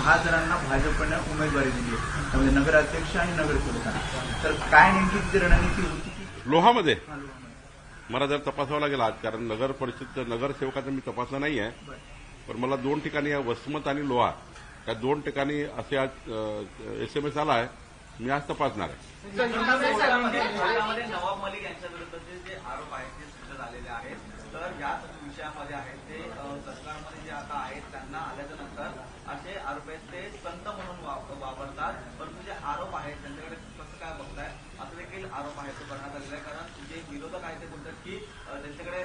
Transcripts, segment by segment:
6 जणांना भाजपनं उमेदवारी दिली आहे, त्यामध्ये नगराध्यक्ष आणि नगरसेवकांना. तर काय नेमकी तिची रणनीती होती की लोहामध्ये मला जर तपासावं लागेल आज, कारण नगर परिषद नगरसेवकाचा मी तपासला नाही आहे, पण मला 2 ठिकाणी वसमत आणि लोहा या 2 ठिकाणी असे आज SMS आला आहे. मी आज तपासणार आहे. नवाब मलिक यांच्या विरुद्धचे जे आरोप आहेत ते सिद्ध झालेले आहेत, तर याच विषयामध्ये आहेत ते सरकारमध्ये जे आता आहेत त्यांना आल्याच्या नंतर असे आरोप आहेत ते संत म्हणून वापरतात, परंतु जे आरोप आहेत त्यांच्याकडे कसं काय बघताय असं देखील आरोप आहे तो करण्यात आलेला आहे. कारण जे विरोधक आहेत ते बोलतात की त्यांच्याकडे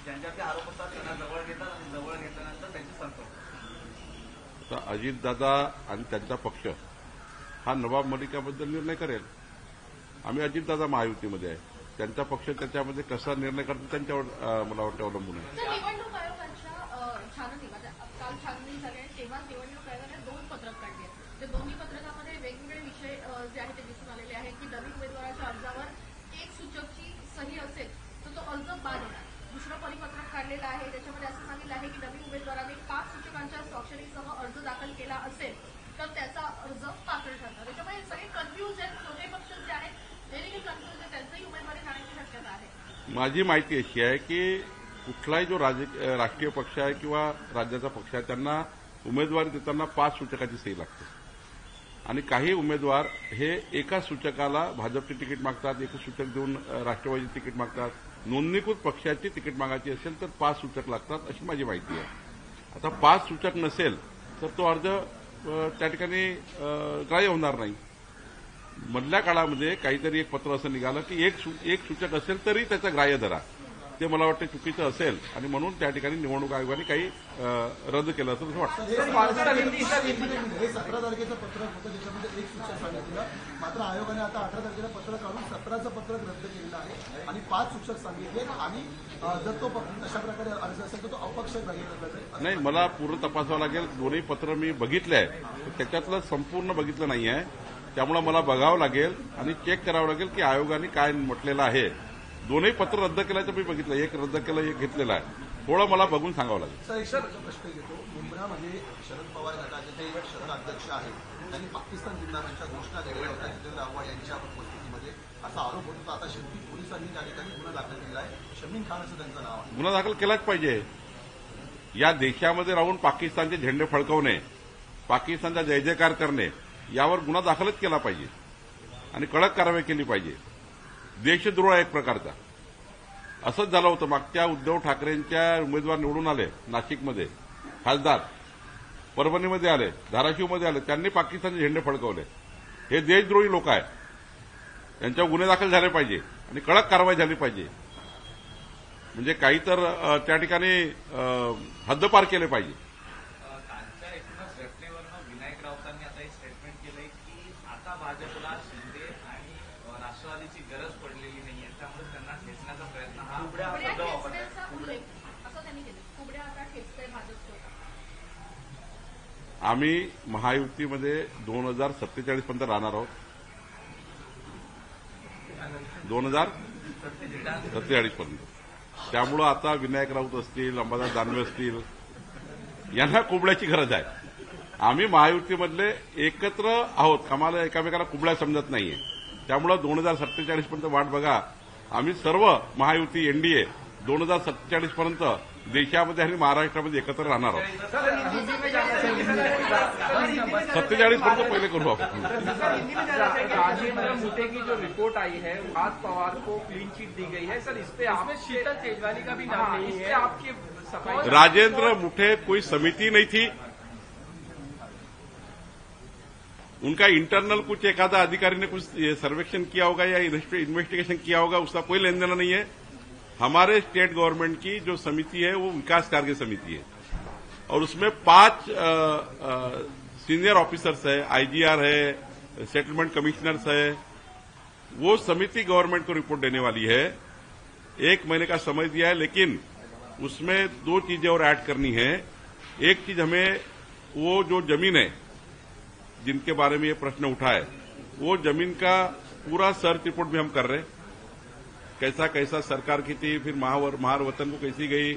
ज्यांच्यावरती आरोप असतात त्यांना जवळ घेतात आणि जवळ घेतल्यानंतर त्यांचे संत. अजितदादा आणि त्यांचा पक्ष हा नवाब मलिकाबद्दल निर्णय करेल. आम्ही अजितदादा महायुतीमध्ये आहे, त्यांचा पक्ष त्याच्यामध्ये कसा निर्णय करतो त्यांच्यावर मला वाटतं अवलंबून आहे. निवडणूक आयोगाच्या छाननीमध्ये काल छाननी झाली आहे, तेव्हा निवडणूक आयोगाने 2 पत्रक काढली आहेत. त्या दोन्ही पत्रकामध्ये वेगवेगळे विषय जे आहेत ते दिसून आलेले आहेत की नवीन उमेदवाराच्या अर्जावर 1 सूचकची सही असेल तर तो अर्ज बाद होणार. दुसरं परिपत्रक काढलेलं आहे, त्याच्यामध्ये असं सांगितलं आहे की नवीन उमेदवाराने 5 सूचकांच्या स्वाक्षरीसह अर्ज दाखल केला असेल तर त्याचा अर्ज पात्र ठरणार. त्याच्यामुळे सगळे कन्फ्यूज आहेत. दोन्ही पक्ष जे आहेत ते देखील कन्फ्यूज आहेत, त्यांचंही उमेदवारी जाण्याची शक्यता आहे. माझी माहिती अशी आहे की कुठलाही जो राष्ट्रीय पक्ष आहे किंवा राज्याचा पक्ष आहे त्यांना उमेदवारी देताना 5 सूचकाची सही लागते. आणि काही उमेदवार हे एका सूचकाला भाजपची तिकीट मागतात, एक सूचक देऊन राष्ट्रवादीची तिकीट मागतात. नोंदणीकृत पक्षाची तिकीट मागायची असेल तर 5 सूचक लागतात अशी माझी माहिती आहे. आता 5 सूचक नसेल तर तो अर्ज त्या ठिकाणी ग्राह्य होणार नाही. मधल्या काळामध्ये काहीतरी एक पत्र असं निघालं की एक सूचक असेल तरी त्याचा ग्राह्य धरा. ते मला वाटतं चुकीचं असेल आणि म्हणून त्या ठिकाणी निवडणूक आयोगाने काही रद्द केलं असं वाटतं. हे 17 तारखेचं पत्रक होतं, त्याच्यामध्ये 1 सूचक सांगितलं. मात्र आयोगाने आता 18 तारखेला पत्रक काढून 17चं पत्रक रद्द केलेलं आहे आणि 5 सूचक सांगितले. आणि जर तो अशा प्रकारे अर्ज असेल तर तो अपक्ष ग्राह्य धरला. नाही, मला पूर्ण तपासावं लागेल. दोन्ही पत्र मी बघितले आहे, त्याच्यातलं संपूर्ण बघितलं नाही आहे. त्यामुळे मला बघावं लागेल आणि चेक करावं लागेल की आयोगाने काय म्हटलेलं आहे. दोन्ही पत्र रद्द केल्याचं मी बघितलं, एक रद्द केलं, एक घेतलेलं आहे. थोडं मला बघून सांगावं लागेल. सर प्रश्न घेतो. मुंब्रामध्ये शरद पवार गटाचे ते शहर अध्यक्ष आहेत, त्यांनी पाकिस्तान जिंदाबादच्या घोषणा दिलेल्या होत्या जितेंद्र आव्हाड यांच्या उपस्थितीमध्ये, असा आरोप होतो. आता शेवटी पोलिसांनी त्या ठिकाणी गुन्हा दाखल केला आहे. शमीन खान असं त्यांचं नाव आहे. गुन्हा दाखल केलाच पाहिजे. या देशामध्ये राहून पाकिस्तानचे झेंडे फडकवणे, पाकिस्तानचा जय जयकार करणे यावर गुन्हा दाखलच केला पाहिजे आणि कडक कारवाई केली पाहिजे. देशद्रोह आहे एक प्रकारचा. असंच झालं होतं मागच्या उद्धव ठाकरेंच्या उमेदवार निवडून आले नाशिकमध्ये, खासदार परभणीमध्ये आले, धाराशिवमध्ये आले, त्यांनी पाकिस्तानचे झेंडे फडकवले. हे देशद्रोही लोक आहेत, यांच्यावर गुन्हे दाखल झाले पाहिजे आणि कडक कारवाई झाली पाहिजे. म्हणजे काही तर त्या ठिकाणी हद्दपार केले पाहिजे. विनायक राऊतांनी आता एक स्टेटमेंट केलंय की आता भाजपला शिंदे आणि राष्ट्रवादीची गरज पडलेली नाहीये, त्यामुळे त्यांना ठेचण्याचा प्रयत्न हा शब्द वापरला उल्लेख असं त्यांनी केलं. कुबड्या आता ठेचतंय भाजपचं. आम्ही महायुतीमध्ये 2047 पर्यंत राहणार आहोत. 2047 पर्यंत. त्यामुळं आता विनायक राऊत असतील, अंबादास दानवे असतील, यांना कुबड्याची गरज आहे. आम्ही महायुतीमधले एकत्र आहोत, आम्हाला एकामेकाला कुबड्या समजत नाहीये. त्यामुळं 2047 पर्यंत वाट बघा. आम्ही सर्व महायुती एनडीए 2047 पर्यंत देशामध्ये आणि महाराष्ट्रामध्ये एकत्र राहणार आहोत. 47 पर्यंत पहिले करू आपण. राजेंद्र मुटे की जो रिपोर्ट आई है, आज पवार को क्लीन चिट दी गई है सर, इस पे आप शीतल तेजवानी का भी नाम नहीं है, आपकी सफाई. राजेंद्र मुठे कोई समिति नहीं थी, उनका इंटरनल कुछ एखादा अधिकारी ने कुछ सर्वेक्षण किया होगा या इन्वेस्टिगेशन किया होगा, उसका कोई लेन देना नहीं है. हमारे स्टेट गवर्नमेंट की जो समिति है वो विकास कार्य समिति है और उसमें 5 सीनियर ऑफिसर्स है, आईजीआर है, सेटलमेंट कमिश्नर्स है. वो समिति गवर्नमेंट को रिपोर्ट देने वाली है. 1 महीने का समय दिया है, लेकिन उसमें 2 चीजें और ऐड करनी है. एक चीज हमें वो जो जमीन है जिनके बारे में ये प्रश्न उठा है, वो जमीन का पूरा सर्च रिपोर्ट भी हम कर रहे हैं. कैसा कैसा सरकार की थी, फिर महार वतन को कैसी गई,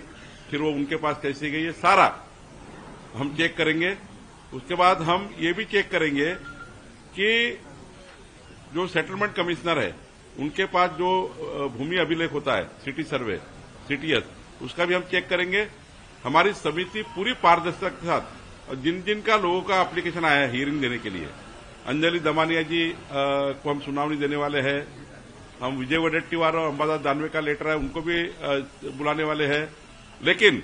फिर वो उनके पास कैसी गई, ये सारा हम चेक करेंगे उसके बाद हम ये भी चेक करेंगे कि जो सेटलमेंट कमिश्नर है उनके पास जो भूमि अभिलेख होता है, सिटी सर्वे, सीटीएस, उसका भी हम चेक करेंगे। हमारी समिति पूरी पारदर्शिता के साथ, और जिन जिन का लोगों का एप्लीकेशन आया है हियरिंग देने के लिए, अंजलि दमानिया जी को हम सुनावनी देने वाले हैं, हम विजय वडेट्टीवार और अंबादास दानवे का लेटर है उनको भी बुलाने वाले हैं, लेकिन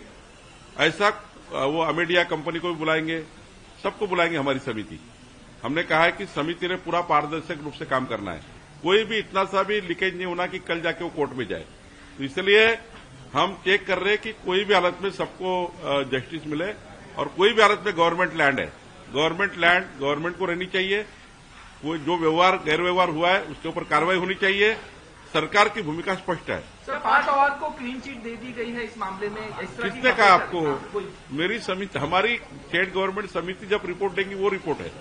ऐसा वो अमेडिया कंपनी को भी बुलाएंगे, सबको बुलाएंगे हमारी समिति। हमने कहा है कि समिति ने पूरा पारदर्शक रूप से काम करना है, कोई भी इतना सा भी लीकेज नहीं होना कि कल जाके वो कोर्ट में जाए। तो इसलिए हम चेक कर रहे हैं कि कोई भी हालत में सबको जस्टिस मिले, और कोई भी हालत में गवर्नमेंट लैंड है, गवर्नमेंट लैंड गवर्नमेंट को रहनी चाहिए। कोई जो व्यवहार गैर व्यवहार हुआ है उसके ऊपर कार्रवाई होनी चाहिए। सरकार की भूमिका स्पष्ट है। सर, 5 पवार को क्लीन चिट दे दी गई है इस मामले में, किसने कहा आपको? मेरी समिति, हमारी स्टेट गवर्नमेंट समिति जब रिपोर्ट देंगी वो रिपोर्ट है।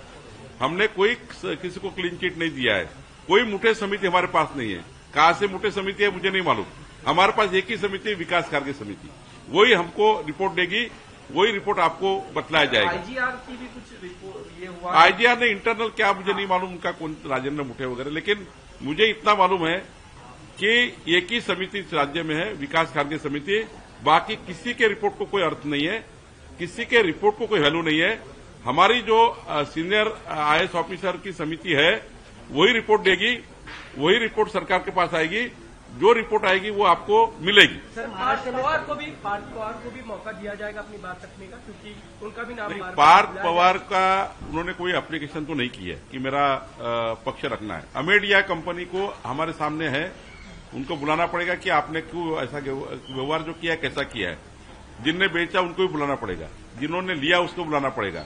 हमने कोई किसी को क्लीन चिट नहीं दिया है, कोई मुठे समिति हमारे पास नहीं है। कहां से मुठे समिति है मुझे नहीं मालूम। हमारे पास एक ही समिति है, विकास कार्य समिति, वही हमको रिपोर्ट देगी, वही रिपोर्ट आपको बतलाया जाएगा। आईजीआर की भी कुछ रिपोर्ट ये हुआ, आईजीआर ने इंटरनल क्या मुझे नहीं मालूम, उनका कौन राजेंद्र मुठे वगैरह, लेकिन मुझे इतना मालूम है कि एक ही समिति इस राज्य में है, विकास कार्य समिति। बाकी किसी के रिपोर्ट को कोई अर्थ नहीं है, किसी के रिपोर्ट को कोई वैल्यू नहीं है। हमारी जो सीनियर आईएएस ऑफिसर की समिति है वही रिपोर्ट देगी, वही रिपोर्ट सरकार के पास आएगी, जो रिपोर्ट आएगी वो आपको मिलेगी। सर, पार्थ पवार को भी मौका दिया जाएगा अपनी बात रखने का, क्योंकि उनका भी नाम पार्थ पवार का उन्होंने कोई एप्लीकेशन तो नहीं की है कि मेरा पक्ष रखना है। अमेडिया कंपनी को हमारे सामने है, उनको बुलाना पड़ेगा कि आपने क्यों ऐसा व्यवहार जो किया है कैसा किया है। जिनने बेचा उनको भी बुलाना पड़ेगा, जिन्होंने लिया उसको बुलाना पड़ेगा,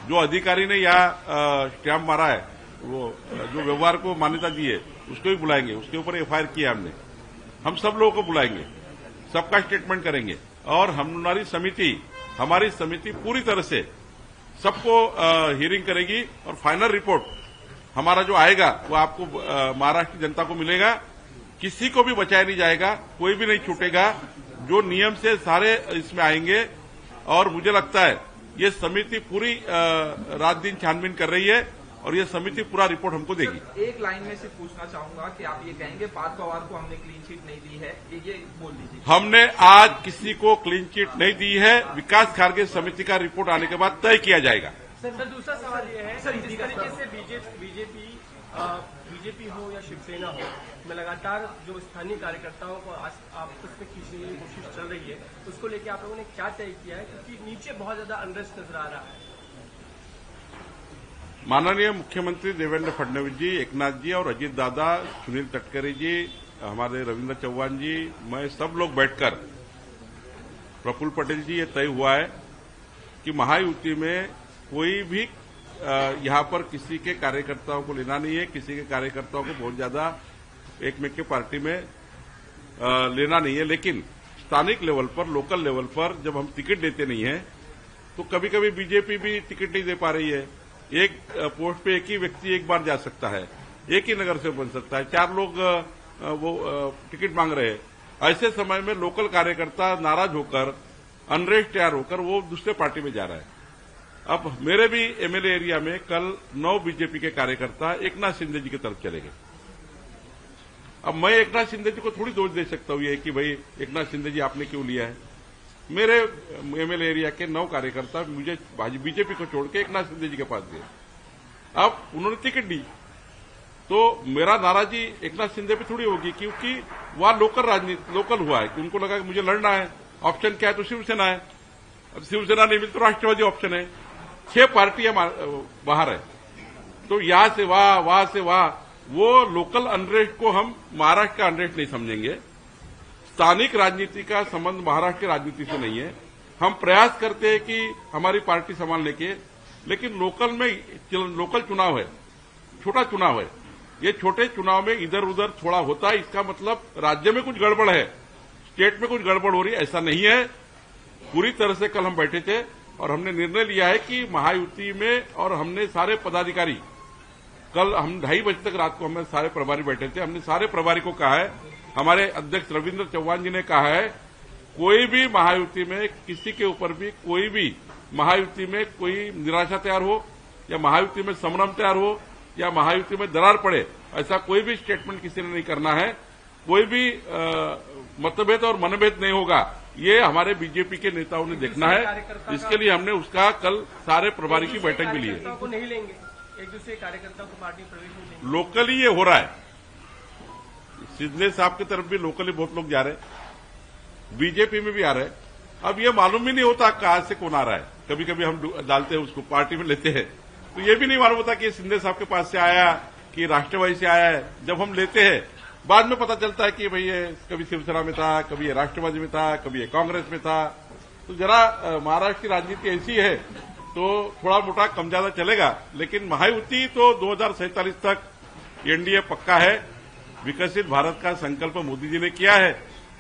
जो अधिकारी ने यहाँ स्टैम्प मारा है, वो जो व्यवहार को मान्यता दी है उसको भी बुलाएंगे, उसके ऊपर एफआईआर किया हमने। हम सब लोगों को बुलाएंगे, सबका स्टेटमेंट करेंगे, और हमारी समिति पूरी तरह से सबको हियरिंग करेगी, और फाइनल रिपोर्ट हमारा जो आएगा वो आपको महाराष्ट्र की जनता को मिलेगा। किसी को भी बचाया नहीं जाएगा, कोई भी नहीं छूटेगा, जो नियम से सारे इसमें आएंगे। और मुझे लगता है ये समिति पूरी रात दिन छानबीन कर रही है, और ये समिति पूरा रिपोर्ट हमको देगी। एक लाइन में सिर्फ पूछना चाहूंगा कि आप ये कहेंगे पार्थ पवार को हमने क्लीन चिट नहीं दी है, ये बोल दीजिए। हमने आज किसी को क्लीन चिट नहीं दी है, विकास खारगे समिति का रिपोर्ट आने के बाद तय किया जाएगा। सर, दूसरा सवाल ये है, सर, जिस तरीके से बीजेपी हो या शिवसेना हो, में लगातार जो स्थानीय कार्यकर्ताओं को आपस में खींचने की कोशिश चल रही है, उसको लेकर आप लोगों ने क्या तय किया है? क्योंकि नीचे बहुत ज्यादा अनरेस्ट नजर आ रहा है। माननीय मुख्यमंत्री देवेंद्र फडणवीस जी, एकनाथ जी और अजीत दादा, सुनील तटकरे जी, हमारे रविंद्र चौहान जी, मैं, सब लोग बैठकर, प्रफुल्ल पटेल जी, ये तय हुआ है कि महायुति में कोई भी यहाँ पर किसी के कार्यकर्ताओं को लेना नहीं है, किसी के कार्यकर्ताओं को बहुत ज्यादा एक के पार्टी में लेना नहीं है। लेकिन स्थानिक लेवल पर, लोकल लेवल पर जब हम टिकट देते नहीं है तो कभी कभी बीजेपी भी टिकट नहीं दे पा रही है। एक पोस्ट पे एक ही व्यक्ति एक बार जा सकता है, एक ही नगर से बन सकता है, 4 लोग वो टिकट मांग रहे हैं। ऐसे समय में लोकल कार्यकर्ता नाराज होकर, अनरेस्ट तैयार होकर वो दूसरे पार्टी में जा रहा है। अब मेरे भी एमएलए एरिया में कल 9 बीजेपी के कार्यकर्ता एकनाथ शिंदे जी की तरफ चले गए। अब मैं एकनाथ शिंदे जी को थोड़ी दोष दे सकता हूं ये कि भाई एकनाथ शिंदे जी आपने क्यों लिया है। मेरे एमएलए एरिया के 9 कार्यकर्ता मुझे बीजेपी को छोड़ के एकनाथ शिंदे जी के पास गए। अब उन्होंने टिकट दी तो मेरा नाराजी एकनाथ शिंदे पे थोड़ी होगी, क्योंकि वहां लोकल हुआ है कि उनको लगा कि मुझे लड़ना है, ऑप्शन क्या है तो शिवसेना है। अब शिवसेना नहीं मिली तो राष्ट्रवादी ऑप्शन है। 6 पार्टियां बाहर है, तो यहां से वहां से वहां, वो लोकल अनरेस्ट को हम महाराष्ट्र का अनरेस्ट नहीं समझेंगे। स्थानिक राजनीति का संबंध महाराष्ट्र की राजनीति से नहीं है। हम प्रयास करते हैं कि हमारी पार्टी संभालने के, लेकिन लोकल चुनाव है, छोटा चुनाव है। ये छोटे चुनाव में इधर उधर थोड़ा होता है, इसका मतलब राज्य में कुछ गड़बड़ है, स्टेट में कुछ गड़बड़ हो रही है, ऐसा नहीं है। पूरी तरह से कल हम बैठे थे और हमने निर्णय लिया है कि महायुति में, और हमने सारे पदाधिकारी, कल हम 2:30 बजे तक रात को हमें सारे प्रभारी बैठे थे, हमने सारे प्रभारी को कहा है, हमारे अध्यक्ष रविंद्र चौहान जी ने कहा है, कोई भी महायुति में किसी के ऊपर भी कोई भी महायुति में कोई निराशा तैयार हो या महायुति में संभ्रम तैयार हो या महायुति में दरार पड़े, ऐसा कोई भी स्टेटमेंट किसी ने नहीं करना है। कोई भी मतभेद और मनभेद नहीं होगा, ये हमारे बीजेपी के नेताओं ने देखना है। इसके लिए हमने उसका कल सारे प्रभारी की बैठक भी ली है। को नहीं लेंगे, एक दूसरे कार्यकर्ताओं को पार्टी प्रवेश नहीं देंगे। लोकली ये हो रहा है, शिंदे साहब की तरफ भी लोकली बहुत लोग जा रहे हैं, बीजेपी में भी आ रहे हैं। अब ये मालूम ही नहीं होता कहां से कौन आ रहा है। कभी कभी हम डालते हैं उसको, पार्टी में लेते हैं, तो ये भी नहीं मालूम होता कि शिंदे साहब के पास से आया कि राष्ट्रवादी से आया है। जब हम लेते हैं बाद में पता चलता है कि भाई ये कभी शिवसेना में था, कभी ये राष्ट्रवादी में था, कभी ये कांग्रेस में था। तो जरा महाराष्ट्र की राजनीति ऐसी है, तो थोड़ा मोटा कम ज्यादा चलेगा, लेकिन महायुति तो 2047 तक एनडीए पक्का है। विकसित भारत का संकल्प मोदी जी ने किया है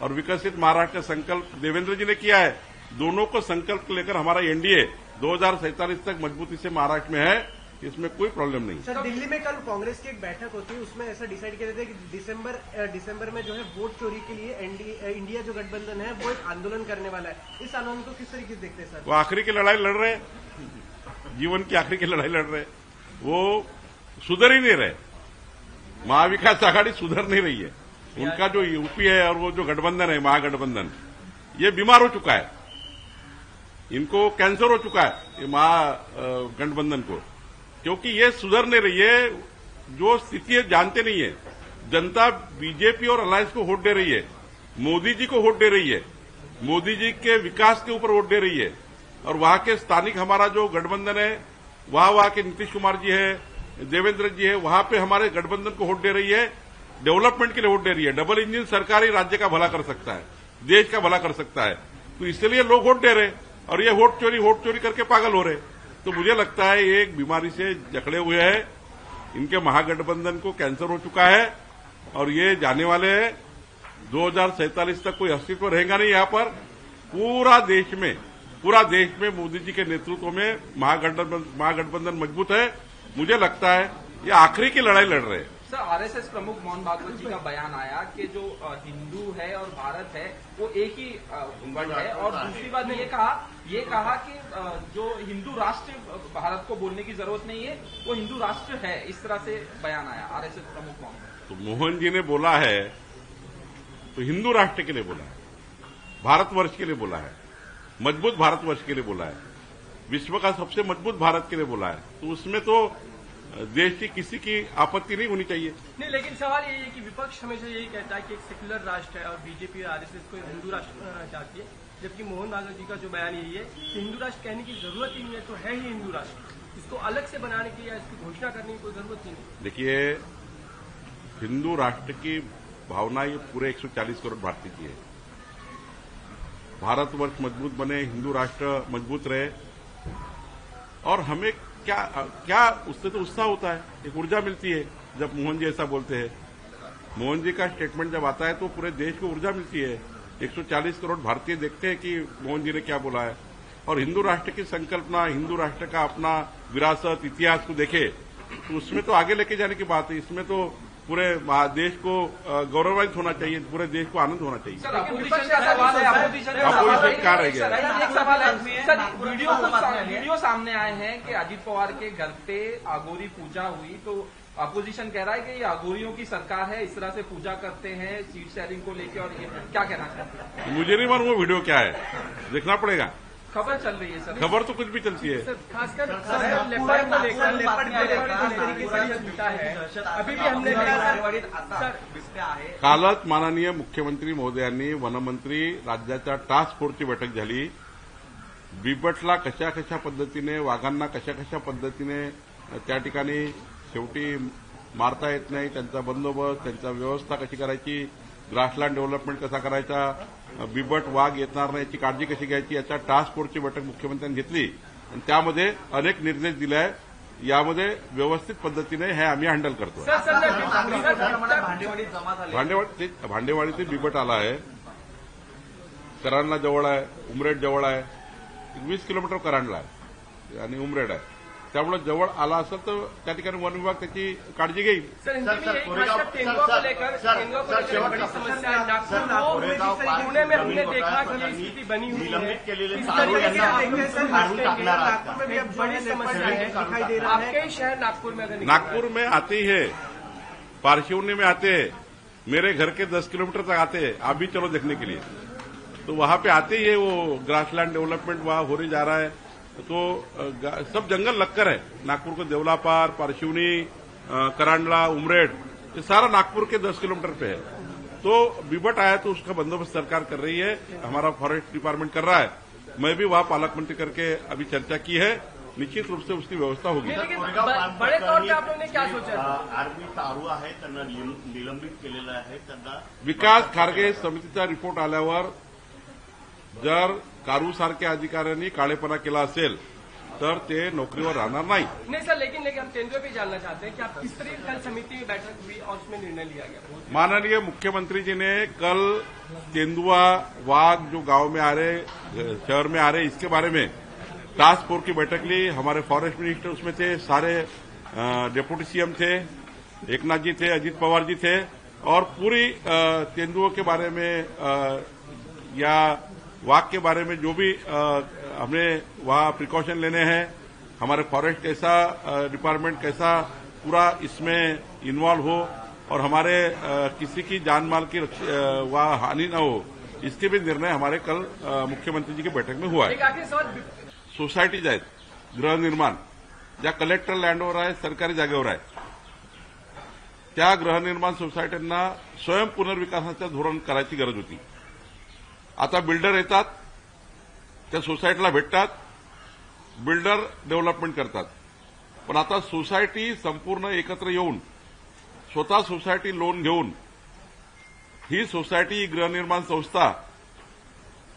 और विकसित महाराष्ट्र का संकल्प देवेंद्र जी ने किया है। दोनों को संकल्प लेकर हमारा एनडीए 2047 तक मजबूती से महाराष्ट्र में है, इसमें कोई प्रॉब्लम नहीं। सर, दिल्ली में कल कांग्रेस की एक बैठक होती है, उसमें ऐसा डिसाइड किया जाता है कि दिसंबर में जो है वोट चोरी के लिए इंडिया जो गठबंधन है वो एक आंदोलन करने वाला है। इस आंदोलन को किस तरीके से देखते हैं सर? वो आखिरी की लड़ाई लड़ रहे हैं, जीवन की आखिरी की लड़ाई लड़ रहे हैं, वो सुधर ही नहीं रहे। महाविकास आघाड़ी सुधर नहीं रही है। उनका जो यूपी है और वो जो गठबंधन है महागठबंधन, ये बीमार हो चुका है, इनको कैंसर हो चुका है ये महागठबंधन को, क्योंकि ये सुधर नहीं रही है। जो स्थिति है जानते नहीं है। जनता बीजेपी और अलायंस को वोट दे रही है, मोदी जी को वोट दे रही है, मोदी जी के विकास के ऊपर वोट दे रही है। और वहां के स्थानिक हमारा जो गठबंधन है, वहां के नीतीश कुमार जी है, देवेंद्र जी है, वहां पे हमारे गठबंधन को वोट दे रही है, डेवलपमेंट के लिए वोट दे रही है। डबल इंजन सरकार ही राज्य का भला कर सकता है, देश का भला कर सकता है। तो इसलिए लोग वोट दे रहे और ये वोट चोरी करके पागल हो रहे। तो मुझे लगता है ये एक बीमारी से जकड़े हुए हैं। इनके महागठबंधन को कैंसर हो चुका है और ये जाने वाले हैं। 2047 तक कोई अस्तित्व रहेगा नहीं। यहाँ पर पूरा देश में मोदी जी के नेतृत्व में महागठबंधन मजबूत है। मुझे लगता है ये आखिरी की लड़ाई लड़ रहे हैं। सर, आरएसएस प्रमुख मोहन भागवत जी का बयान आया कि जो हिंदू है और भारत है वो एक ही वर्ड है, और दूसरी बात ये कहा कि जो हिंदू राष्ट्र भारत को बोलने की जरूरत नहीं है, वो हिंदू राष्ट्र है। इस तरह से बयान आया आरएसएस प्रमुख मोहन। तो मोहन जी ने बोला है तो हिंदू राष्ट्र के लिए बोला है, भारतवर्ष के लिए बोला है, मजबूत भारतवर्ष के लिए बोला है, विश्व का सबसे मजबूत भारत के लिए बोला है। तो उसमें तो देश की किसी की आपत्ति नहीं होनी चाहिए। नहीं, लेकिन सवाल ये है कि विपक्ष हमेशा यही कहता है कि एक सेक्युलर राष्ट्र है और बीजेपी और आरएसएस को हिंदू राष्ट्र चाहती है, जबकि मोहन भागवत जी का जो बयान यही है कि हिंदू राष्ट्र कहने की जरूरत ही नहीं है, तो है ही हिंदू राष्ट्र, इसको अलग से बनाने की या इसकी घोषणा करने की कोई जरूरत ही नहीं। देखिए, हिंदू राष्ट्र की भावना ये पूरे 140 करोड़ भारतीय की है। भारतवर्ष मजबूत बने, हिंदू राष्ट्र मजबूत रहे, और हमें क्या उससे तो उत्साह होता है, एक ऊर्जा मिलती है जब मोहन जी ऐसा बोलते हैं। मोहन जी का स्टेटमेंट जब आता है तो पूरे देश को ऊर्जा मिलती है। 140 करोड़ भारतीय देखते हैं कि मोहन जी ने क्या बोला है। और हिंदू राष्ट्र की संकल्पना, हिंदू राष्ट्र का अपना विरासत, इतिहास को देखे तो उसमें तो आगे लेके जाने की बात है। इसमें तो पूरे देश को गौरवान्वित होना चाहिए, पूरे देश को आनंद होना चाहिए। सर, अपोजिशन का सवाल है, अपोजिशन क्या रह गया? एक सवाल है सर, वीडियो सामने आए हैं कि अजित पवार के घर पे अघोरी पूजा हुई, तो अपोजिशन कह रहा है कि ये अघोरियों की सरकार है, इस तरह से पूजा करते हैं सीट शेयरिंग को लेकर, और ये क्या कहना चाहते हैं? मुझे नहीं मालूम वो वीडियो क्या है, देखना पड़ेगा। खबर चल रही है सर, खबर तो कुछ भी चलती है। खासकर लेपर्ड को लेकर अभी भी हमने कालच माननीय मुख्यमंत्री महोदयांनी वनमंत्री राज्याच्या टास्क फोर्सची बैठक झाली। बिबटला कशा कशा पद्धतीने, वाघांना कशा कशा पद्धतीने त्या ठिकाणी शेवटी मारता येत नाही, त्यांचा बंदोबस्त, त्यांचा व्यवस्था कशी करायची, ग्रासलँड डेव्हलपमेंट कसा करायचा, बिबट वाघ येणार नाही याची काळजी कशी घ्यायची, याच्या टास्क फोर्सची बैठक मुख्यमंत्र्यांनी घेतली आणि त्यामध्ये अनेक निर्देश दिले आहेत। यामध्ये व्यवस्थित पद्धतीने हे आम्ही हँडल करतो। भांडेवाडीतील बिबट आला आहे, कराडला जवळ आहे, उमरेड जवळ आहे, 20 किलोमीटर कराडला आहे आणि उमरेड आहे। त्यामुळे जवळ आला असेल तर त्या ठिकाणी वन विभाग त्याची काळजी घेईल. सर इनके भी यही खासकर तेंदुआ को लेकर बड़ी समस्या है। नागपुर पुणे में हमने देखा कि ये स्थिति बनी हुई है। इस तरीके से नागपुर में भी अब बड़ी समस्या है। आपके शहर नागपुर में अगर नागपुर में आते ही है, पारशिवनी में आते हैं, मेरे घर के 10 किलोमीटर तक आते हैं, आप भी चलो देखने के लिए। तो वहां पे आते ही है, वो ग्रासलैंड डेवलपमेंट वहां होने जा रहा है, तो सब जंगल लगकर है। नागपुर को देवलापार, पारशिवनी, करांडला, उमरेड, ये सारा नागपुर के 10 किलोमीटर पे है। तो बिबट आया तो उसका बंदोबस्त सरकार कर रही है, हमारा फॉरेस्ट डिपार्टमेंट कर रहा है। मैं भी वहां पालक मंत्री करके अभी चर्चा की है, निश्चित रूप से उसकी व्यवस्था होगी। बड़े तौर पे आप लोगों ने क्या सोचा? आर्मी तारू आहे, त्यांना निलंबित केलेलं आहे, त्यांना विकास खारगे समितीचा रिपोर्ट आल्यावर जर कारूसारख्या अधिकाऱ्यांनी काळेपणा केला असेल तर ते नोकरीवर राहणार नाही। नहीं सर, लेकिन हम तेंदुआ भी जानना चाहते हैं कि आप किस तरह कल समिति में बैठक हुई और उसमें निर्णय लिया गया? माननीय मुख्यमंत्री जी ने कल तेंदुआ वाघ जो गांव में आ रहे, शहर में आ रहे, इसके बारे में टास्क फोर्स की बैठक ली। हमारे फॉरेस्ट मिनिस्टर उसमें थे, सारे डिप्टी सीएम थे, एकनाथ जी थे, अजित पवार जी थे, और पूरी तेंदुओं के बारे में या वाघ के बारे में जो भी हमें वहां प्रिकॉशन लेने हैं, हमारे फॉरेस्ट कैसा डिपार्टमेंट कैसा पूरा इसमें इन्वॉल्व हो और हमारे किसी की जान माल की वहां हानि न हो, इसके भी निर्णय हमारे कल मुख्यमंत्री जी की बैठक में हुआ है। सोसायटीज आहेत, गृहनिर्माण ज्या कलेक्टर लँडवर आहे, सरकारी जागेवर आहे, त्या गृहनिर्माण सोसायट्यांना स्वयं पुनर्विकासाचं धोरण करायची गरज होती। आता बिल्डर येतात, त्या सोसायटीला भेटतात, बिल्डर डेव्हलपमेंट करतात, पण आता सोसायटी संपूर्ण एकत्र येऊन स्वतः सोसायटी लोन घेऊन ही सोसायटी गृहनिर्माण संस्था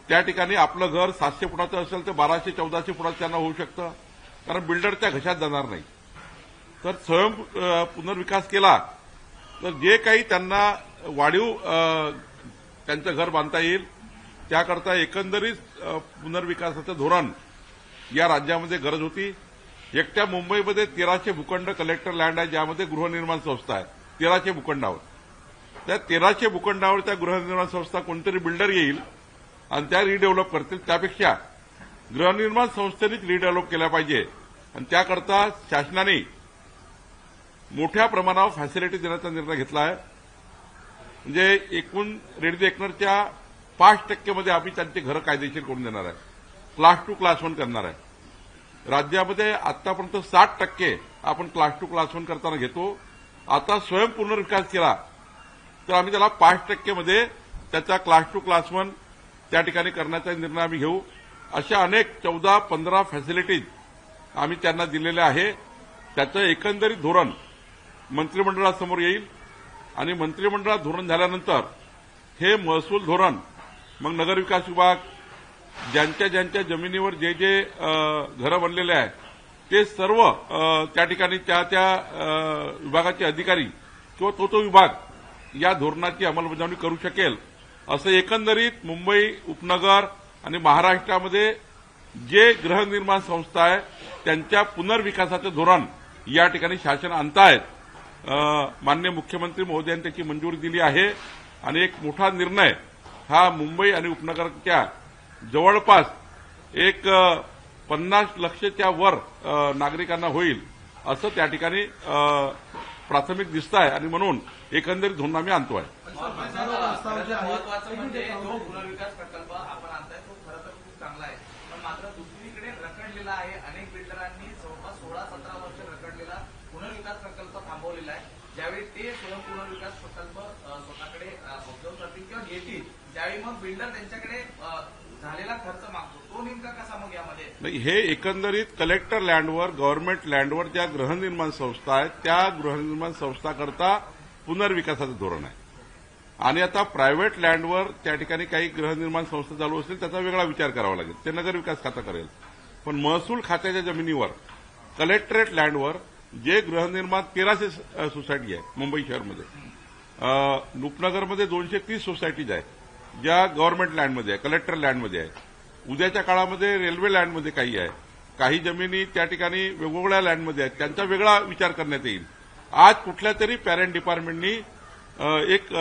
त्या ठिकाणी आपलं घर 700 फुटाचं असेल तर 1200-1400 फुटाचं त्यांना होऊ शकतं, कारण बिल्डर त्या घशात जाणार नाही। तर स्वयं पुनर्विकास केला तर जे काही त्यांना वाढीव त्यांचं घर बांधता येईल त्याकरता एकंदरीत पुनर्विकासाचं धोरण या राज्यामध्ये गरज होती। एकट्या मुंबईमध्ये 1300 भूखंड कलेक्टर लँड आहे, ज्यामध्ये गृहनिर्माण संस्था आहे। 1300 भूखंडावर, त्या 1300 भूखंडावर त्या गृहनिर्माण संस्था कोणतरी बिल्डर येईल आणि त्या रिडेव्हलप करतील, त्यापेक्षा गृहनिर्माण संस्थेनेच रिडेव्हलप केल्या पाहिजे। आणि त्याकरता शासनाने मोठ्या प्रमाणावर फॅसिलिटी देण्याचा निर्णय घेतला आहे। म्हणजे एकूण रेल्वे एकनरच्या 5% मध्ये आम्ही त्यांची घरं कायदेशीर करून देणार आहे, क्लास 2 क्लास 1 करणार आहे। राज्यामध्ये आतापर्यंत 60% आपण क्लास 2 क्लास 1 करताना घेतो। आता स्वयं पुनर्विकास केला तर आम्ही त्याला 5% मध्ये त्याचा क्लास 2 क्लास 1 त्या ठिकाणी करण्याचा निर्णय आम्ही घेऊ। अशा अनेक 14-15 फॅसिलिटीज आम्ही त्यांना दिलेल्या आहे। त्याचं एकंदरीत धोरण मंत्रिमंडळासमोर येईल आणि मंत्रिमंडळात धोरण झाल्यानंतर हे महसूल धोरण मग नगरविकास विभाग ज्यांच्या ज्यांच्या जमिनीवर जे जे घरं बनलेले आहेत ते सर्व त्या ठिकाणी त्या त्या विभागाचे अधिकारी किंवा तो विभाग या धोरणाची अंमलबजावणी करू शकेल। असं एकंदरीत मुंबई उपनगर आणि महाराष्ट्रामध्ये जे गृहनिर्माण संस्था आहे त्यांच्या पुनर्विकासाचं धोरण या ठिकाणी शासन आणतायत। माननीय मुख्यमंत्री महोदयांनी त्याची मंजुरी दिली आहे आणि एक मोठा निर्णय हा मुंबई आणि उपनगरच्या जवळपास एक 50 लक्षच्या वर नागरिकांना होईल असं त्या ठिकाणी प्राथमिक दिसत आहे आणि म्हणून एकंदरीत धोरण आम्ही आणतोय। महत्वाचं म्हणजे जो पुनर्विकास प्रकल्प आपण आणताय तो खरं तर खूप चांगला आहे, पण मात्र दुसरीकडे रखडलेला आहे। अनेक बिल्डरांनी जवळपास 16-17 वर्ष रखडलेला पुनर्विकास प्रकल्प थांबवलेला आहे। ज्यावेळी ते स्वयं पुनर्विकास प्रकल्प स्वतःकडे ऑब्झर्व्ह करतील किंवा घेतील त्यावेळी मग बिल्डर त्यांच्याकडे झालेला खर्च मागतो, तो नेमका कसा मग यामध्ये? नाही, हे एकंदरीत कलेक्टर लँडवर गव्हर्नमेंट लँडवर ज्या गृहनिर्माण संस्था आहेत त्या गृहनिर्माण संस्थाकरता पुनर्विकासाचं धोरण आहे। आणि आता प्रायव्हेट लँडवर त्या ठिकाणी काही गृहनिर्माण संस्था चालू असतील त्याचा वेगळा विचार करावा लागेल, ते नगरविकास खातं करेल। पण महसूल खात्याच्या जमिनीवर कलेक्टरेट लँडवर जे गृहनिर्माण 1300 सोसायटी आहे मुंबई शहरमध्ये, उपनगरमध्ये 230 सोसायटीज आहेत ज्या गव्हर्नमेंट लँडमध्ये आहे, कलेक्टर लँडमध्ये आहे। उद्याच्या काळामध्ये रेल्वे लँडमध्ये काही आहे, काही जमिनी त्या ठिकाणी वेगवेगळ्या लँडमध्ये आहेत, त्यांचा वेगळा विचार करण्यात येईल. आज कुठल्या तरी पॅरेंट डिपार्टमेंटनी एक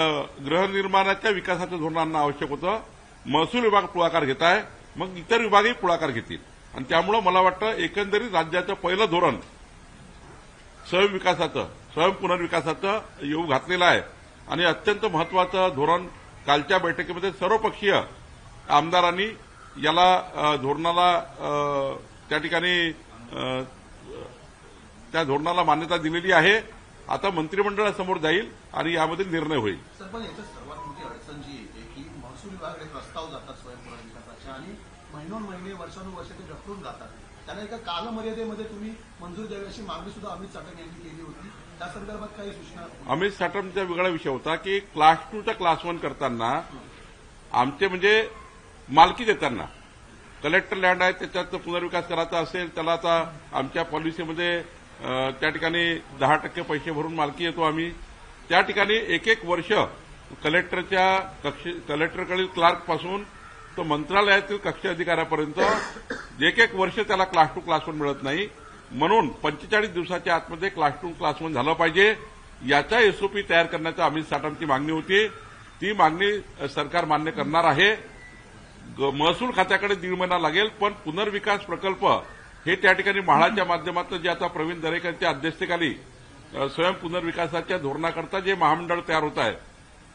गृहनिर्माणाच्या विकासाचं धोरण आणणं आवश्यक होतं. महसूल विभाग पुढाकार घेत आहे, मग इतर विभागही पुढाकार घेतील. आणि त्यामुळे मला वाटतं एकंदरीत राज्याचं पहिलं धोरण स्वयंविकासाचं, स्वयं पुनर्विकासाचं येऊ घातलेलं आहे. आणि अत्यंत महत्वाचं धोरण कालच्या बैठकीमध्ये सर्वपक्षीय आमदारांनी याला धोरणाला त्या ठिकाणी त्या धोरणाला मान्यता दिलेली आहे. आता मंत्रिमंडळासमोर जाईल आणि यामध्ये निर्णय होईल. सर, पण याच्यात सर्वात मोठी अडचण जी येते की महसूल विभागाकडे प्रस्ताव जातात स्वयंपुनर्विकासाचे आणि महिनोन्महिने वर्षानुवर्ष ते ढकलून जातात. त्यांना एका कालमर्यादेमध्ये तुम्ही मंजूर द्यावी अशी मागणी सुद्धा अमित साटम यांनी केली होती. त्या संदर्भात काही सूचना? अमित साटमचा वेगळा विषय होता की क्लास 2 चा क्लास 1 करताना आमचे म्हणजे मालकी देताना कलेक्टर लँड आहे त्याच्यात पुनर्विकास करायचा असेल त्याला आता आमच्या पॉलिसीमध्ये त्या ठिकाणी 10% पैसे भरून मालकी येतो आम्ही. त्या ठिकाणी एक वर्ष कलेक्टरकडील क्लार्कपासून तो मंत्रालयातील कक्ष अधिकाऱ्यापर्यंत एक वर्ष त्याला क्लास 2 क्लास 1 मिळत नाही. म्हणून 45 दिवसाच्या आतमध्ये क्लास 2 क्लास 1 झालं पाहिजे. याचा एसओपी तयार करण्याचा अमित साटमची मागणी होती. ती मागणी सरकार मान्य करणार आहे. महसूल खात्याकडे 1.5 महिना लागेल, पण पुनर्विकास प्रकल्प हे त्या ठिकाणी म्हाडाच्या माध्यमातून जे आता प्रवीण दरेकरच्या अध्यक्षतेखाली स्वयं पुनर्विकासाच्या धोरणाकरता जे महामंडळ तयार होत आहे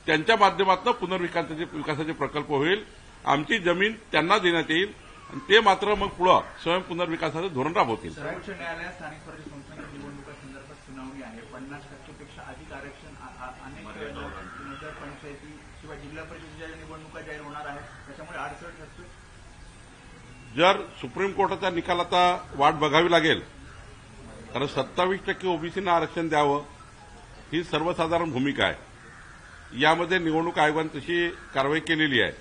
त्यांच्या माध्यमातून पुनर्विकासाचे प्रकल्प होईल. आमची जमीन त्यांना देण्यात येईल आणि ते मात्र मग पुढे स्वयं पुनर्विकासाचं धोरण राबवतील. सर्वोच्च न्यायालयात स्थानिक स्वराज्य संस्थांच्या निवडणुकांसंदर्भात सुनावणी आहे. 50% पेक्षा अधिक आरक्षण अनेक नगरपंचायती शिवाय जिल्हा परिषदेच्या निवडणुका जाहीर होणार आहेत, त्याच्यामुळे अडचण ठरते. जर सुप्रीम कोर्टाचा निकाल आता वाट बघावी लागेल, कारण 27% ओबीसींना आरक्षण द्यावं ही सर्वसाधारण भूमिका आहे. यामध्ये निवडणूक आयोगाने तशी कारवाई केलेली आहे.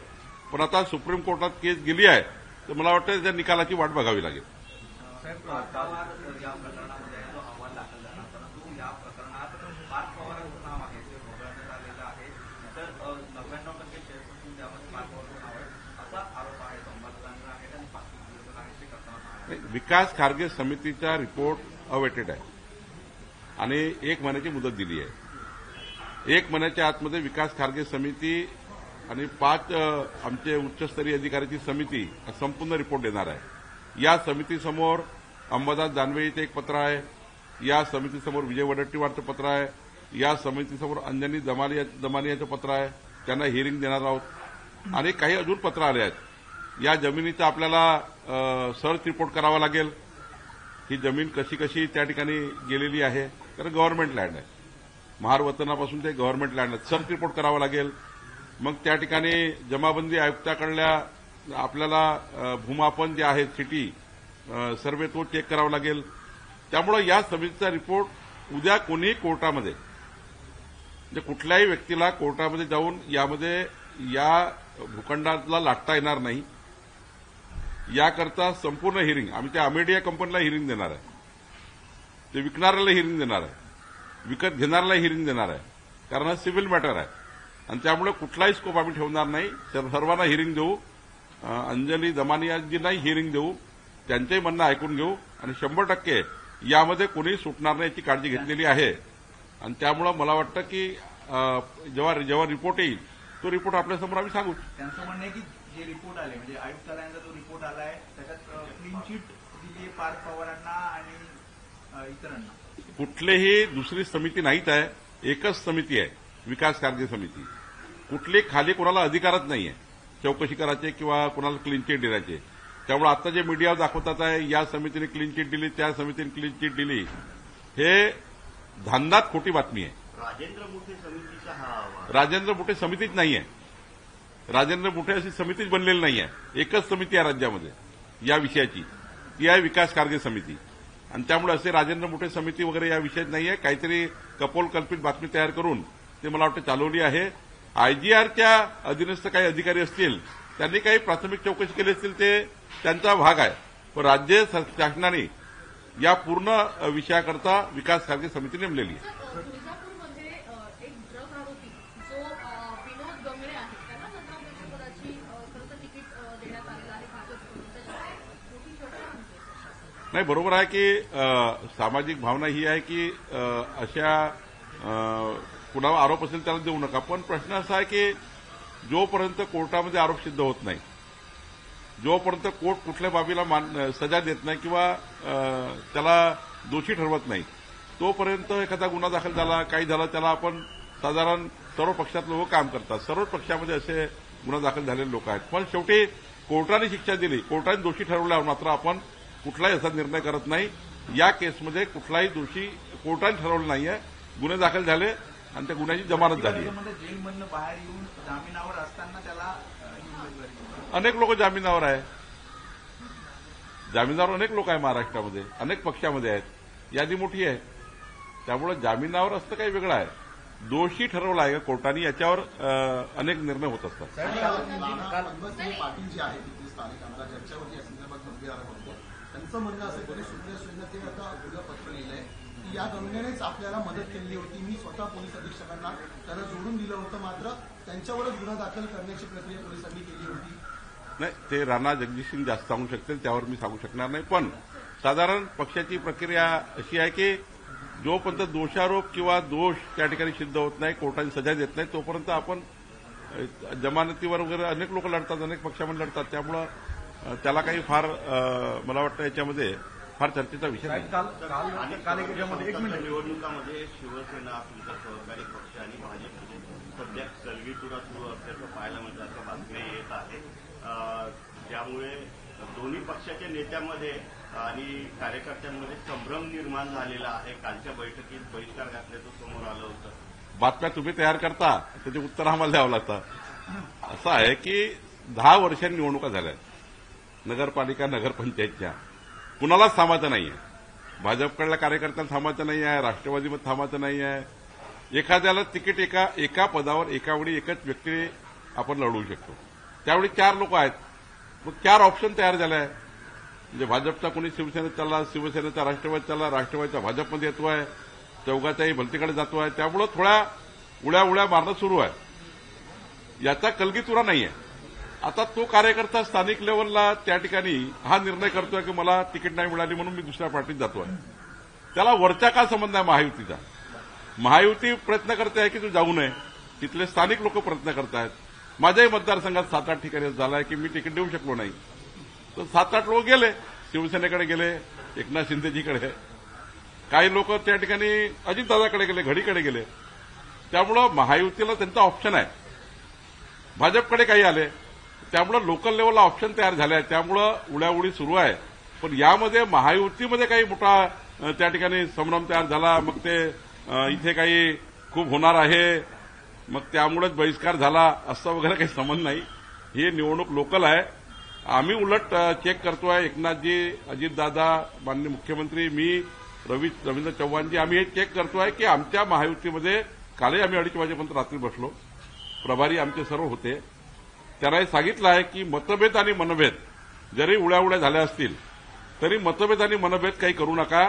पण आता सुप्रीम कोर्टात केस गेली आहे तर मला वाटतं त्या निकालाची वाट बघावी लागेल. पवार या प्रकरणामध्ये जो अहवाल दाखल झाला, परंतु या प्रकरणात पार्थ पवारांचं नाव आहे ते वगळण्यात आलेलं आहे. तर 99% चेअरपर्सन त्यामध्ये पार्थ पवारांचं नाव आहे असा आरोप आहे. संभाजीनगर आहेत आणि पाकिस्तान विरोधात आहे ते करताना विकास खारगे समितीचा रिपोर्ट अवेटेड आहे आणि 1 महिन्याची मुदत दिली आहे. 1 महिन्याच्या आतमध्ये विकास खारगे समिती आणि 5 आमचे उच्चस्तरीय अधिकाऱ्याची समिती संपूर्ण रिपोर्ट देणार आहे. या समितीसमोर अंबादास दानवेचं एक पत्र आहे, या समितीसमोर विजय वडेट्टीवारचं पत्र आहे, या समितीसमोर अंजनी दमानियाचं पत्र आहे. त्यांना हिअरिंग देणार आहोत आणि काही अजून पत्र आले आहेत. या जमिनीचा आपल्याला सर्च रिपोर्ट करावा लागेल. ही जमीन कशी त्या ठिकाणी गेलेली आहे, कारण गव्हर्नमेंट लँड आहे. महार वतनापासून ते गव्हर्नमेंट लँड आहे. सर्च रिपोर्ट करावा लागेल. मग त्या ठिकाणी जमाबंदी आयुक्ताकडल्या आपल्याला भूमापन जे आहे सिटी सर्वे तो चेक करावा लागेल. त्यामुळे या समितीचा रिपोर्ट उद्या कोणीही कोर्टामध्ये म्हणजे कुठल्याही व्यक्तीला कोर्टामध्ये जाऊन यामध्ये या भूखंडाला लाटता येणार नाही. याकरता संपूर्ण हिअरिंग आम्ही त्या अमेडिया कंपनीला हिअरिंग देणार आहे, ते विकणाऱ्याला हिअरिंग देणार आहे, विकत घेणाऱ्याला हिअरिंग देणार आहे, कारण हा सिव्हिल मॅटर आहे. आणि त्यामुळे कुठलाही स्कोप आम्ही ठेवणार नाही. सर्वांना हिअरिंग देऊ, अंजली दमानियाजींनाही हिअरिंग देऊ, त्यांचंही म्हणणं ऐकून घेऊ आणि 100% यामध्ये कोणीही सुटणार नाही याची काळजी घेतलेली आहे. आणि त्यामुळे मला वाटतं की जेव्हा रिपोर्ट येईल तो रिपोर्ट आपल्यासमोर आम्ही सांगू. त्यांचं म्हणणं आहे की जे रिपोर्ट आले म्हणजे आयुक्तालयाचा जो रिपोर्ट आलाय त्याच्यात क्लीन चिट दिली आहे पार्थ पवारांना आणि इतरांना. कुठलीही दुसरी समिती नाहीच आहे, एकच समिती आहे विकास खारगे समिती. कुठली खाली कोणाला अधिकारच नाहीये चौकशी करायचे किंवा कोणाला क्लीन चिट देण्याचे. त्यामुळे आता जे मीडियावर दाखवतात आहे या समितीने क्लीन चिट दिली त्या समितीने क्लीन चिट दिली, हे धांदात खोटी बातमी आहे. राजेंद्र मोठे समितीचा हा अहवाल राजेंद्र मोठे समितीच नाहीये. राजेंद्र मोठे अशी समितीच बनलेली नाहीये. एकच समिती आहे राज्यामध्ये या विषयाची, ती आहे विकास खारगे समिती. आणि त्यामुळे असे राजेंद्र मोठे समिती वगैरे या विषयात नाहीये. काहीतरी कपोलकल्पित बातमी तयार करून ते मला वाटतं चालवली आहे. आयजीआरच्या अधीनस्थ काही अधिकारी असतील त्यांनी काही प्राथमिक चौकशी केली असतील ते त्यांचा भाग आहे. पण राज्य शासनाने या पूर्ण विषयाकरता विकास खारगे समिती नेमलेली आहे. तुळजापूरमध्ये एक ड्रग आरोपी जो विनोद गंगणे आहे त्यांना नगराध्यक्षपदाची खरं तर तिकीट देण्यात आलेलं आहे भाजपकडून. त्याच्यामुळे मोठी चर्चा होते. नाही, बरोबर आहे की सामाजिक भावना ही आहे की अशा कुणावर आरोप असेल त्याला देऊ नका. पण प्रश्न असा आहे की जोपर्यंत कोर्टामध्ये आरोप सिद्ध होत नाही, जोपर्यंत कोर्ट कुठल्या बाबीला सजा देत नाही किंवा त्याला दोषी ठरवत नाही, तोपर्यंत एखादा गुन्हा दाखल झाला, काही झालं, त्याला आपण साधारण सर्व पक्षात लोक काम करतात. सर्व पक्षामध्ये असे गुन्हा दाखल झालेले लोक आहेत. पण शेवटी कोर्टाने शिक्षा दिली, कोर्टाने दोषी ठरवल्यावर मात्र आपण कुठलाही असा निर्णय करत नाही. या केसमध्ये कुठलाही दोषी कोर्टाने ठरवलं नाहीये. गुन्हे दाखल झाले आणि त्या गुन्ह्याची जमानत झाली. जेलमधनं बाहेर येऊन जामिनावर असताना त्याला अनेक लोक जामिनावर आहे. जामिनावर अनेक लोक आहे महाराष्ट्रामध्ये, अनेक पक्षामध्ये आहेत. यादी मोठी आहे. त्यामुळे जामिनावर असतं काही वेगळं आहे. दोषी ठरवला आहे का कोर्टाने, याच्यावर अनेक निर्णय होत असतात. पद्मसिंह पाटील जे आहेत तिथले स्थानिक आमदार ज्यांच्यावरती या संदर्भात गंभीर आरोप होतो, त्यांचं म्हणणं असं की सुप्रिया सुळेंना ते आता उद्या पत्र लिहिलंय की या गंगेनेच आपल्याला मदत केली होती. मी स्वतः पोलीस अधीक्षकांना त्याला जोडून दिलं होतं, मात्र त्यांच्यावरच गुन्हा दाखल करण्याची प्रक्रिया पोलिसांनी केली होती. नाही, ते राणा जगदीश जास्त सांगू शकतील, त्यावर मी सांगू शकणार नाही. पण साधारण पक्षाची प्रक्रिया अशी आहे की जोपर्यंत दोषारोप किंवा दोष त्या ठिकाणी सिद्ध होत नाही, कोर्टाने सजा देत नाही, तोपर्यंत आपण जमानतीवर वगैरे अनेक लोक लढतात, अनेक पक्षामध्ये लढतात. त्यामुळं त्याला काही फार मला वाटतं याच्यामध्ये फार चर्चेचा विषय नाही. निवडणुकामध्ये शिवसेना, तुमचा सहकारी पक्ष आणि भाजपमध्ये सध्या कलगीतुरा सुरू असल्याचं पाहायला मिळतं, असं बातम्या येत आहे. त्यामुळे दोन्ही पक्षाच्या नेत्यांमध्ये आणि कार्यकर्त्यांमध्ये संभ्रम निर्माण झालेला आहे. कालच्या बैठकीत बहिष्कार घातल्याचं समोर आलं होतं. बातम्या तुम्ही तयार करता, त्याचे उत्तर आम्हाला द्यावं लागतं. असं आहे की 10 वर्षांनी निवडणुका झाल्या, नगरपालिका, नगरपंचायतच्या. कुणालाच थांबायचं नाहीये. भाजपकडल्या कार्यकर्त्यांना थांबायचं नाही आहे, राष्ट्रवादीमध्ये थांबायचं नाही आहे. एखाद्याला तिकीट एका पदावर एकावेळी एकच व्यक्ती आपण लढवू शकतो. त्यावेळी 4 लोक आहेत, मग 4 ऑप्शन तयार झाले आहे. म्हणजे भाजपचा कोणी शिवसेनेत चालला, शिवसेनेचा राष्ट्रवादीत चालला, राष्ट्रवादीचा भाजपमध्ये येतोय, चौघाच्याही भलतीकडे जातोय. त्यामुळं थोड्या उड्या मारणं सुरू आहे. याचा कलगीतुरा नाहीये. आता तो कार्यकर्ता स्थानिक लेव्हलला त्या ठिकाणी हा निर्णय करतोय की मला तिकीट नाही मिळाली म्हणून मी दुसऱ्या पार्टीत जातोय. त्याला वरचा का संबंध आहे महायुतीचा? महायुती प्रयत्न करते आहे की तू जाऊ नये. तिथले स्थानिक लोक प्रयत्न करत आहेत. माझ्याही मतदारसंघात 7-8 ठिकाणी झालाय की मी तिकीट देऊ शकलो नाही, तर 7-8 लोक गेले, शिवसेनेकडे गेले, एकनाथ शिंदेजीकडे. काही लोक त्या ठिकाणी अजितदादाकडे गेले, घडीकडे गेले. त्यामुळं महायुतीला त्यांचा ऑप्शन आहे. भाजपकडे काही आले, त्यामुळं लोकल लेव्हलला ऑप्शन तयार झाले आहे. त्यामुळं उड्याउडी सुरू आहे. पण यामध्ये महायुतीमध्ये काही मोठा त्या ठिकाणी संभ्रम तयार झाला, मग ते इथे काही खूप होणार आहे, मग त्यामुळेच बहिष्कार झाला, असं वगैरे काही संबंध नाही. ही निवडणूक लोकल आहे. आम्ही उलट चेक करतोय, एकनाथजी, अजितदादा, माननीय मुख्यमंत्री, मी, रवींद्र चव्हाणजी, आम्ही हे चेक करतोय की आमच्या महायुतीमध्ये कालही आम्ही 2:30 वाजेपर्यंत रात्री बसलो, प्रभारी आमचे सर्व होते. त्यांना हे सांगितलं आहे की मतभेद आणि मनभेद जरी उड्या झाल्या असतील तरी मतभेद आणि मनभेद काही करू नका.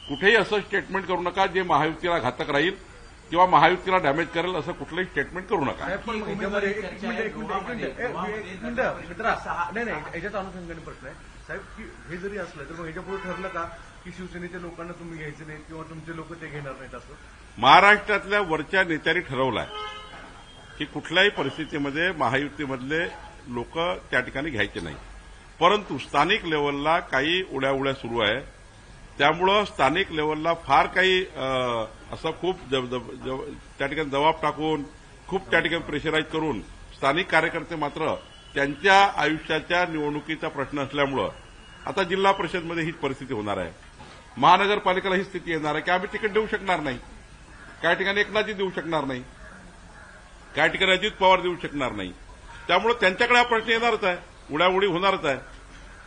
कुठेही असं स्टेटमेंट करू नका जे महायुतीला घातक राहील किंवा महायुतीला डॅमेज करेल, असं कुठलंही स्टेटमेंट करू नका. नाही, याच्यात अनुषंगाने प्रश्न आहे साहेब की हे जरी असलं तर मग ह्याच्यापुढे ठरलं का की शिवसेनेच्या लोकांना तुम्ही घ्यायचं नाही किंवा तुमचे लोक ते घेणार नाहीत? असं महाराष्ट्रातल्या वरच्या नेत्यांनी ठरवलं आहे की कुठल्याही परिस्थितीमध्ये महायुतीमधले लोक त्या ठिकाणी घ्यायचे नाही. परंतु स्थानिक लेव्हलला काही उड्या सुरू आहे. त्यामुळं स्थानिक लेव्हलला फार काही असं खूप त्या ठिकाणी दबाव टाकून, खूप त्या ठिकाणी प्रेशराईज करून स्थानिक कार्यकर्ते मात्र त्यांच्या आयुष्याच्या निवडणुकीचा प्रश्न असल्यामुळं आता जिल्हा परिषदमध्ये हीच परिस्थिती होणार आहे. महानगरपालिकेला ही स्थिती येणार आहे की आम्ही तिकीट देऊ शकणार नाही. काही ठिकाणी एकनाथजी देऊ शकणार नाही, काही ठिकाणी अजित पवार देऊ शकणार नाही. त्यामुळे त्यांच्याकडे हा प्रश्न येणारच आहे, उड्याउडी होणारच आहे.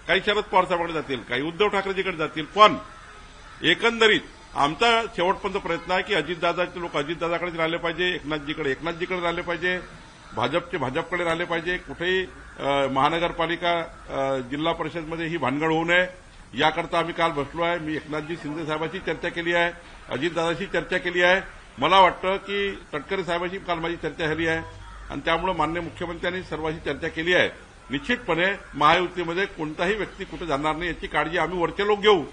काही शरद पवार साहेबांकडे जातील, काही उद्धव ठाकरेजीकडे जातील. पण एकंदरीत आमचा शेवटपर्यंत प्रयत्न आहे की अजितदादाचे लोक अजितदादाकडेच राहिले पाहिजे, एकनाथजीकडे राहिले पाहिजे, भाजपचे भाजपकडे राहिले पाहिजे. कुठेही महानगरपालिका जिल्हा परिषदमध्ये ही भानगड होऊ नये याकरता आम्ही काल बसलो आहे. मी एकनाथजी शिंदे साहेबांशी चर्चा केली आहे, अजितदादाशी चर्चा केली आहे. मला वाटतं की तटकरे साहेबांशी काल माझी चर्चा झाली आहे आणि त्यामुळे माननीय मुख्यमंत्र्यांनी सर्वांशी चर्चा केली आहे. निश्चितपणे महायुतीमध्ये कोणताही व्यक्ती कुठे जाणार नाही याची काळजी आम्ही वरचे लोक घेऊ,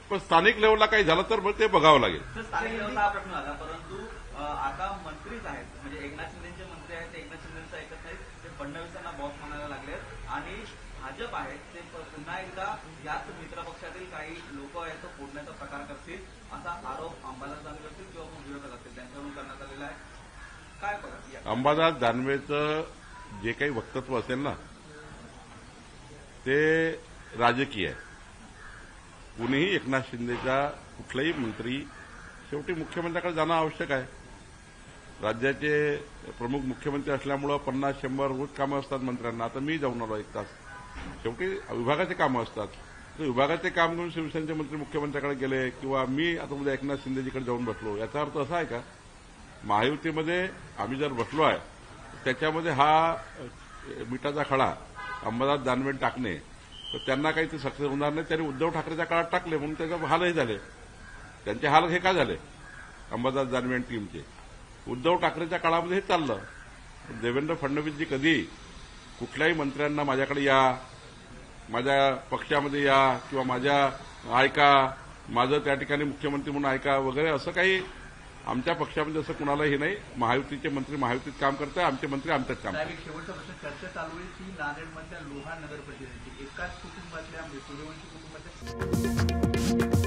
पण स्थानिक लेवलला काही झालं तर मग ते बघावं लागेल. तर स्थानिक लेवलला हा प्रश्न आला, परंतु आता मंत्रीच आहेत, म्हणजे एकनाथ शिंदेचे मंत्री आहेत, ते एकनाथ शिंदेचं ऐकत नाहीत, ते फडणवीसांना बॉस म्हणायला लागलेत आणि भाजप आहेत ते पुन्हा एकदा याच मित्रपक्षातील काही लोक आहेत तो फोडण्याचा प्रकार करतील असा आरोप अंबादास दानवे करतील किंवा मग विरोधक असतील त्यांच्याकडून करण्यात आलेला आहे. काय बघा अंबादास दानवेचं जे काही वक्तव्य असेल ना ते राजकीय आहे. कुणीही एकनाथ शिंदेचा कुठलाही मंत्री शेवटी मुख्यमंत्र्याकडे जाणं आवश्यक आहे. राज्याचे प्रमुख मुख्यमंत्री असल्यामुळं 50-100 रोज कामं असतात मंत्र्यांना. आता मी जाऊन आलो 1 तास. शेवटी विभागाचे कामं असतात. तर विभागाचे काम घेऊन शिवसेनेचे मंत्री मुख्यमंत्र्याकडे गेले किंवा मी आता उद्या एकनाथ शिंदेजीकडे जाऊन बसलो, याचा अर्थ असा आहे का महायुतीमध्ये आम्ही जर बसलो आहे त्याच्यामध्ये हा मिठाचा खडा अंबादास दानवे टाकणे तर त्यांना काही ते सक्सेस होणार नाही. त्यांनी उद्धव ठाकरेच्या काळात टाकले म्हणून त्याचे हालही झाले. त्यांचे हाल हे का झाले अंबादास दानवे आणि टीमचे? उद्धव ठाकरेच्या काळामध्ये हे चाललं. देवेंद्र फडणवीसजी कधी कुठल्याही मंत्र्यांना माझ्याकडे या, माझ्या पक्षामध्ये या किंवा माझ्या ऐका, माझं त्या ठिकाणी मुख्यमंत्री म्हणून ऐका वगैरे असं काही आमच्या पक्षामध्ये असं कुणालाही नाही. महायुतीचे मंत्री महायुतीत काम करतात, आमचे मंत्री आमच्यात काम करतात. शेवटचा प्रश्न, चर्चा चालू आहे की नांदेडमधल्या लोहा नगर परिषदेची एकाच कुटुंबातल्या सूर्यवंशी कुटुंबाच्या